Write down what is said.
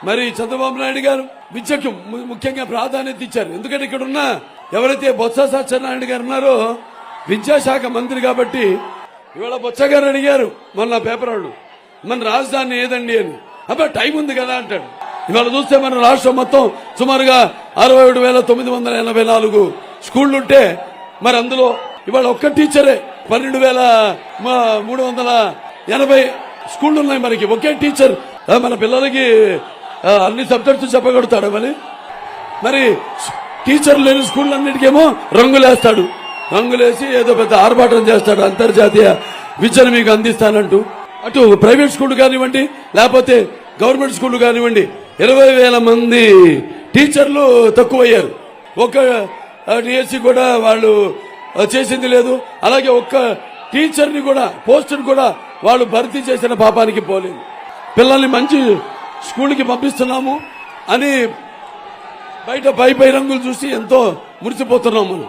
మరి చంద్రబాబు నాయుడు గారు విద్యకు ముఖ్యంగా ప్రాధాన్యత ఇచ్చారు. ఎందుకంటే ఇక్కడ ఉన్న ఎవరైతే బొత్స సత్యనారాయణ గారు ఉన్నారో విద్యాశాఖ మంత్రి కాబట్టి ఇవాళ బొత్స గారు అడిగారు మొన్న పేపర్ వాళ్ళు, మన రాజధాని ఏదండి అని. అబ్బా టైం ఉంది కదా అంటాడు. ఇవాళ చూస్తే మన రాష్ట్రం మొత్తం సుమారుగా 67,984 స్కూళ్లుంటే మరి అందులో ఇవాళ ఒక్క టీచరే 12,380 స్కూళ్లు ఉన్నాయి. మనకి ఒకే టీచర్ మన పిల్లలకి అన్ని సబ్జెక్ట్స్ చెప్పగలుగుతాడు. మరి టీచర్ లేని స్కూళ్ళన్నిటికేమో రంగులేస్తాడు. రంగులేసి ఏదో పెద్ద ఆర్భాటం చేస్తాడు, అంతర్జాతీయ విద్యను మీకు అందిస్తానంటూ. అటు ప్రైవేట్ స్కూల్ కానివ్వండి లేకపోతే గవర్నమెంట్ స్కూల్ కానివ్వండి 20,000 మంది టీచర్లు తక్కువయ్యారు. ఒక డిఎస్సి కూడా వాళ్ళు చేసింది లేదు. అలాగే ఒక్క టీచర్ని కూడా పోస్టును కూడా వాళ్ళు భర్తీ చేసిన పాపానికి పోలేదు. పిల్లల్ని మంచి స్కూల్కి పంపిస్తున్నాము అని బయట పై రంగులు చూసి ఎంతో మురిసిపోతున్నాం మనం.